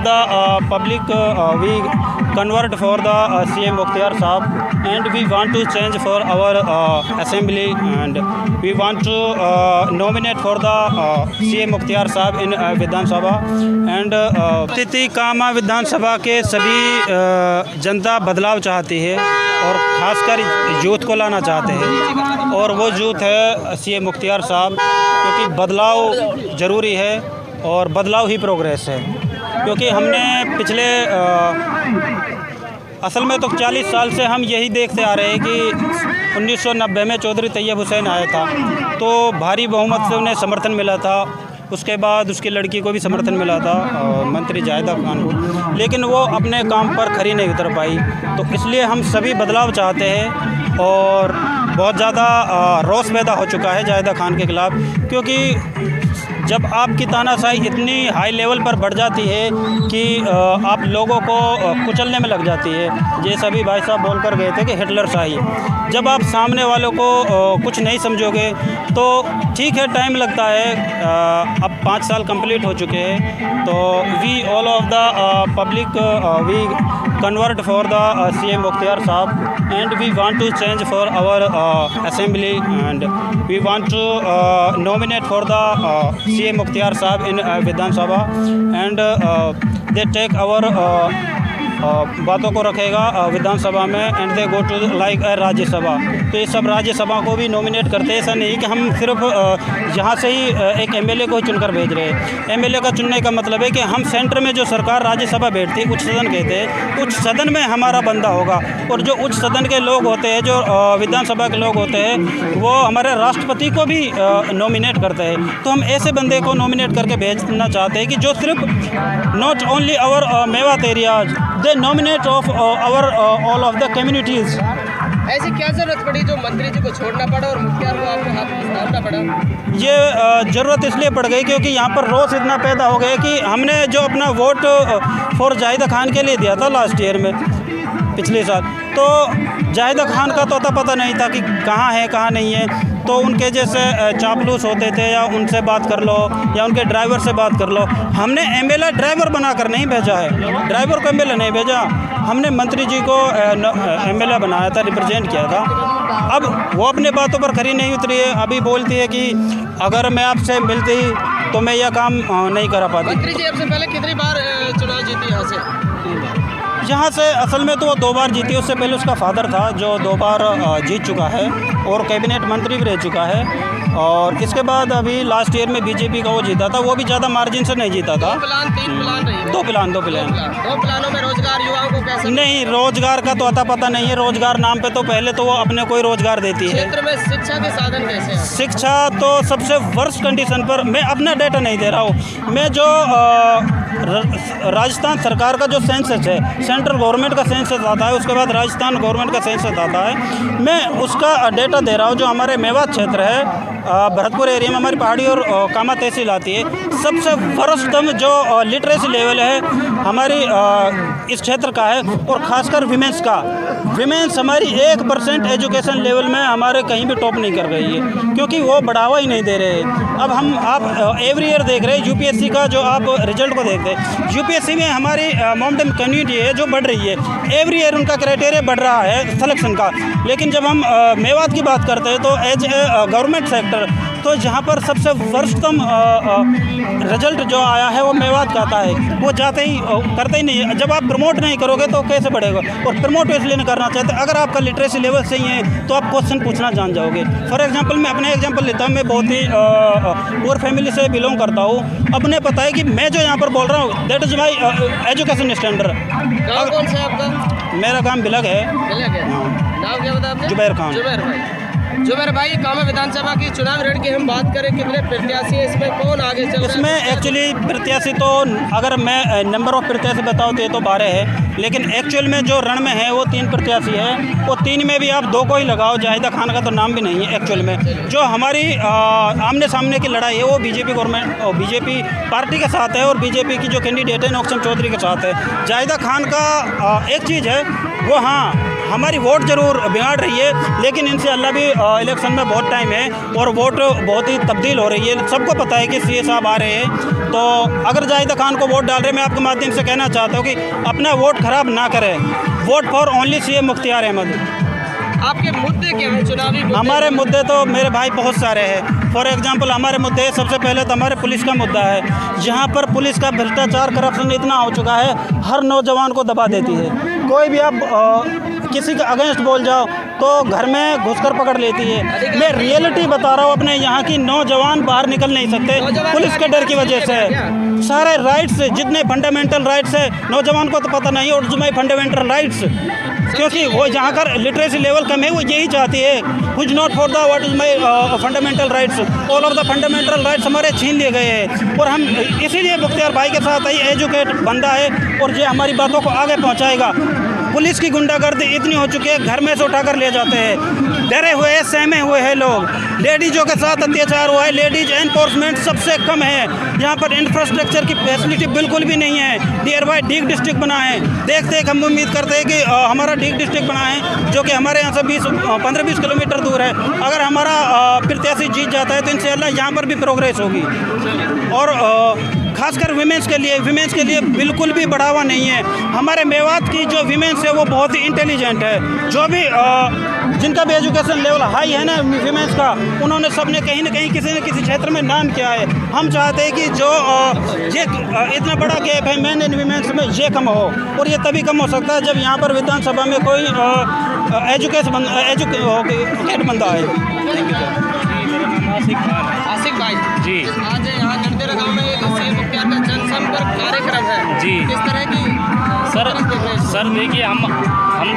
the public we convert for the CM Mukhtar Saab, and we want to change for our assembly, and we want to nominate for the CM Mukhtar Saab in Vidhan Sabha. And स्थिति कामा विधान सभा के सभी जनता बदलाव चाहती है और ख़ासकर youth को लाना चाहते हैं, और वो यूथ है CM मुख्तियार साहब, क्योंकि बदलाव ज़रूरी है और बदलाव ही प्रोग्रेस है। क्योंकि हमने पिछले असल में तो 40 साल से हम यही देखते आ रहे हैं कि 1990 में चौधरी तैयब हुसैन आया था तो भारी बहुमत से उन्हें समर्थन मिला था। उसके बाद उसकी लड़की को भी समर्थन मिला था, मंत्री जाहिदा खान को, लेकिन वो अपने काम पर खरी नहीं उतर पाई। तो इसलिए हम सभी बदलाव चाहते हैं और बहुत ज़्यादा रोष पैदा हो चुका है जाहिदा खान के ख़िलाफ़, क्योंकि जब आपकी तानाशाही इतनी हाई लेवल पर बढ़ जाती है कि आप लोगों को कुचलने में लग जाती है, जैसे अभी भाई साहब बोल कर गए थे कि हिटलर शाही, जब आप सामने वालों को कुछ नहीं समझोगे तो ठीक है, टाइम लगता है। अब 5 साल कंप्लीट हो चुके हैं, तो we all of the public we convert for the CM Mukhtar Saab, and we want to change for our assembly, and we want to nominate for the CM Mukhtar Saab in Vidhan Sabha, and they take our बातों को रखेगा विधानसभा में, and they go to like Rajya Sabha. तो ये सब राज्यसभा को भी नॉमिनेट करते हैं। ऐसा नहीं कि हम सिर्फ यहाँ से ही एक एमएलए को ही चुनकर भेज रहे हैं। एमएलए का चुनने का मतलब है कि हम सेंटर में जो सरकार राज्यसभा बैठती है, उच्च सदन कहते हैं, उच्च सदन में हमारा बंदा होगा, और जो उच्च सदन के लोग होते हैं, जो विधानसभा के लोग होते हैं, वो हमारे राष्ट्रपति को भी नॉमिनेट करते हैं। तो हम ऐसे बंदे को नॉमिनेट करके भेजना चाहते हैं कि जो सिर्फ not only our Mewat areas, they nominate of our all of the communities. ऐसी क्या ज़रूरत पड़ी जो मंत्री जी को छोड़ना पड़ा और मुख्तियार को आपको हाथ पड़ा? ये ज़रूरत इसलिए पड़ गई क्योंकि यहाँ पर रोष इतना पैदा हो गया कि हमने जो अपना वोट फॉर जाहिदा खान के लिए दिया था लास्ट ईयर में, पिछले साल, तो जाहिदा खान का तो पता नहीं था कि कहाँ है कहाँ नहीं है। तो उनके जैसे चापलूस होते थे, या उनसे बात कर लो या उनके ड्राइवर से बात कर लो। हमने एमएलए ड्राइवर बनाकर नहीं भेजा है, ड्राइवर को एमएलए नहीं भेजा, हमने मंत्री जी को एमएलए बनाया था, रिप्रेजेंट किया था। अब वो अपने बातों पर खरी नहीं उतरी है। अभी बोलती है कि अगर मैं आपसे मिलती तो मैं यह काम नहीं करा पाती। मंत्री जी आपसे पहले कितनी बार चुनाव जीती यहाँ से? असल में तो वो 2 बार जीती। उससे पहले उसका फादर था जो 2 बार जीत चुका है और कैबिनेट मंत्री भी रह चुका है। और इसके बाद अभी लास्ट ईयर में बीजेपी का वो जीता था, वो भी ज़्यादा मार्जिन से नहीं जीता था। 3 प्लान रही है। 2 प्लान। 2 प्लानों में रोजगार युवाओं को कैसे? नहीं, रोजगार का तो पता नहीं है। रोजगार नाम पे तो पहले तो वो अपने को ही रोजगार देती है। क्षेत्र में शिक्षा के साधन कैसे हैं? शिक्षा तो सबसे वर्स्ट कंडीशन पर, मैं अपना डेटा नहीं दे रहा हूँ, मैं जो राजस्थान सरकार का जो सेंसस है, सेंट्रल गवर्नमेंट का सेंसस आता है, उसके बाद राजस्थान गवर्नमेंट का सेंसस आता है, मैं उसका डेटा दे रहा हूँ। जो हमारे मेवात क्षेत्र है, भरतपुर एरिया में हमारी पहाड़ी और कामा तहसील आती है, सबसे वर्स्टतम जो लिटरेसी लेवल है हमारी इस क्षेत्र का है, और ख़ासकर विमेंस का। विमेंस हमारी 1% एजुकेशन लेवल में हमारे कहीं भी टॉप नहीं कर रही है, क्योंकि वो बढ़ावा ही नहीं दे रहे। अब आप एवरी ईयर देख रहे हैं यूपीएससी का जो आप रिजल्ट को देखते हैं, यूपीएससी में हमारी मोमडन कम्युनिटी है जो बढ़ रही है। एवरी ईयर उनका क्राइटेरिया बढ़ रहा है सिलेक्शन का। लेकिन जब हम मेवात की बात करते हैं तो एज ए गवर्नमेंट सेक्टर, तो जहाँ पर सबसे वर्स्टतम रिजल्ट जो आया है वो मेवात का आता है। वो जाते ही करते ही नहीं है। जब आप प्रमोट नहीं करोगे तो कैसे बढ़ेगा? और प्रमोट इसलिए नहीं करना चाहते, अगर आपका लिटरेसी लेवल सही है तो आप क्वेश्चन पूछना जान जाओगे। फॉर एग्जांपल, मैं अपने एग्जांपल लेता हूँ। मैं बहुत ही पुअर फैमिली से बिलोंग करता हूँ। अपने पता है कि मैं जो यहाँ पर बोल रहा हूँ, that is my education standard. गाँव कौन सा है आपका? मेरा गाँव बिलग है। नाम क्या बताया आपने? जुबैर खान। जुबैर भाई, कामा विधानसभा की चुनाव रण की हम बात करें, कितने प्रत्याशी है इसमें, कौन आगे चल रहा है? इसमें एक्चुअली प्रत्याशी तो, अगर मैं नंबर ऑफ प्रत्याशी बताऊँ तो ये तो 12 है, लेकिन एक्चुअल में जो रण में है वो 3 प्रत्याशी है। वो 3 में भी आप 2 को ही लगाओ, जाहिदा खान का तो नाम भी नहीं है एक्चुअल में। जो हमारी आमने सामने की लड़ाई है वो बीजेपी गवर्नमेंट और बीजेपी पार्टी के साथ है, और बीजेपी की जो कैंडिडेट है नौक्सम चौधरी के साथ है। जाहिदा खान का एक चीज़ है वो, हाँ, हमारी वोट ज़रूर बिगाड़ रही है, लेकिन इनसे अल्लाह भी इलेक्शन में बहुत टाइम है और वोट बहुत ही तब्दील हो रही है। सबको पता है कि सीए साहब आ रहे हैं, तो अगर जाहिदा खान को वोट डाल रहे हैं, मैं आपके माध्यम से कहना चाहता हूँ कि अपना वोट ख़राब ना करें। Vote for only CA Mukhtiyar Ahmad. आपके मुद्दे क्या हैं चुनावी मुद्दे? हमारे मुद्दे तो मेरे भाई बहुत सारे हैं। फॉर एग्जांपल हमारे मुद्दे सबसे पहले तो हमारे पुलिस का मुद्दा है। यहाँ पर पुलिस का भ्रष्टाचार करप्शन इतना हो चुका है, हर नौजवान को दबा देती है। कोई भी आप किसी के अगेंस्ट बोल जाओ तो घर में घुसकर पकड़ लेती है। मैं रियलिटी बता रहा हूँ अपने यहाँ की, नौजवान बाहर निकल नहीं सकते पुलिस के डर की वजह से। सारे राइट्स जितने फंडामेंटल राइट्स है नौजवान को तो पता नहीं, और जो फंडामेंटल राइट्स, क्योंकि वो जहाँ का लिटरेसी लेवल कम है वो यही चाहती है, which not for the what is my fundamental rights, all of the fundamental rights हमारे छीन लिए गए हैं। और हम इसीलिए मुख्तियार भाई के साथ ही एजुकेट बंदा है और ये हमारी बातों को आगे पहुँचाएगा। पुलिस की गुंडागर्दी इतनी हो चुकी है, घर में से उठाकर ले जाते हैं, डरे हुए हैं, सहमे हुए हैं लोग। लेडीज़ों के साथ अत्याचार हुआ है, लेडीज एनफोर्समेंट सबसे कम है। यहाँ पर इंफ्रास्ट्रक्चर की फैसिलिटी बिल्कुल भी नहीं है। नियर बाई डीग डिस्ट्रिक्ट बना है, देखते हैं, हम उम्मीद करते हैं कि हमारा डीग डिस्ट्रिक्ट बना है जो कि हमारे यहाँ से 15-20 किलोमीटर दूर है। अगर हमारा प्रत्याशी जीत जाता है तो इंशाल्लाह यहाँ पर भी प्रोग्रेस होगी। और खासकर विमेंस के लिए बिल्कुल भी बढ़ावा नहीं है। हमारे मेवात की जो विमेंस है वो बहुत ही इंटेलिजेंट है। जो भी जिनका भी एजुकेशन लेवल हाई है ना विमेंस का, उन्होंने सबने कहीं ना कहीं किसी न किसी क्षेत्र में नाम किया है। हम चाहते हैं कि जो ये इतना बड़ा गैप है मैन इन विमेंस में, ये कम हो, और ये तभी कम हो सकता है जब यहाँ पर विधानसभा में कोई एजुकेट बंदा है। आसिफ भाई जी आज यहाँ गढ़देरा गांव में एक सीए मुख्तियार का जनसंपर्क कार्यक्रम है जी। किस तरह की सर देखिए, हम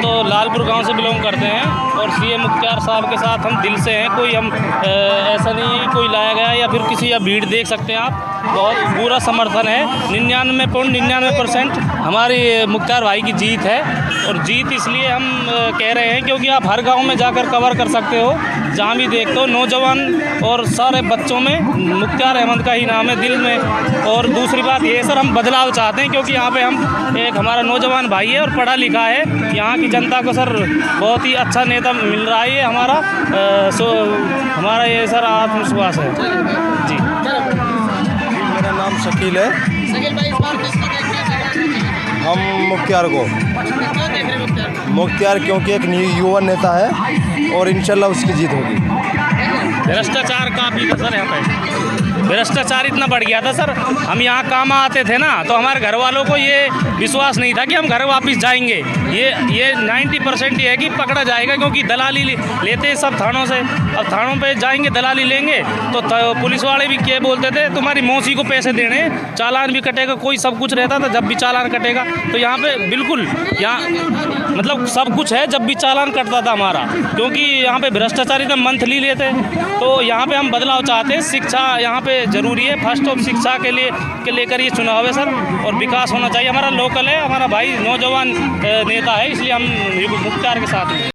तो लालपुर गांव से बिलोंग करते हैं और सीए मुख्तियार साहब के साथ हम दिल से हैं। कोई हम ऐसा नहीं कोई लाया गया या फिर किसी या भीड़ देख सकते हैं आप, बहुत पूरा समर्थन है। 99.99% हमारी मुख्तियार भाई की जीत है। और जीत इसलिए हम कह रहे हैं क्योंकि आप हर गांव में जाकर कवर कर सकते हो, जहां भी देखते हो नौजवान और सारे बच्चों में मुख्तियार अहमद का ही नाम है दिल में। और दूसरी बात ये सर, हम बदलाव चाहते हैं क्योंकि यहाँ पे हम एक हमारा नौजवान भाई है और पढ़ा लिखा है। यहाँ की जनता को सर बहुत ही अच्छा नेता मिल रहा है, ये हमारा ये सर आत्मविश्वास है जी। मेरा नाम शकील है। शकील भाई इस बार किसको देखना चाहिए? हम मुख्तियार को क्यों देख रहे हैं मुख्तियार को? मुख्तियार क्योंकि एक युवा नेता है और इंशाल्लाह उसकी जीत होगी। भ्रष्टाचार काफ़ी था सर, यहाँ पे भ्रष्टाचार इतना बढ़ गया था सर। हम यहाँ काम आते थे ना तो हमारे घर वालों को ये विश्वास नहीं था कि हम घर वापस जाएंगे। ये 90% ये है कि पकड़ा जाएगा, क्योंकि दलाली लेते सब थानों से। अब थानों पे जाएंगे दलाली लेंगे तो पुलिस वाले भी क्या बोलते थे, तुम्हारी मौसी को पैसे देने, चालान भी कटेगा, कोई सब कुछ रहता था। जब भी चालान कटेगा तो यहाँ पे बिल्कुल यहाँ मतलब सब कुछ है, जब भी चालान कटता था हमारा, क्योंकि यहाँ पे भ्रष्टाचार इतना मंथली लेते। तो यहाँ पे हम बदलाव चाहते हैं। शिक्षा यहाँ पे ज़रूरी है, फर्स्ट ऑफ शिक्षा के लेकर ये चुनाव है सर, और विकास होना चाहिए। हमारा लोकल है, हमारा भाई नौजवान नेता है, इसलिए हम मुख्तियार के साथ हैं।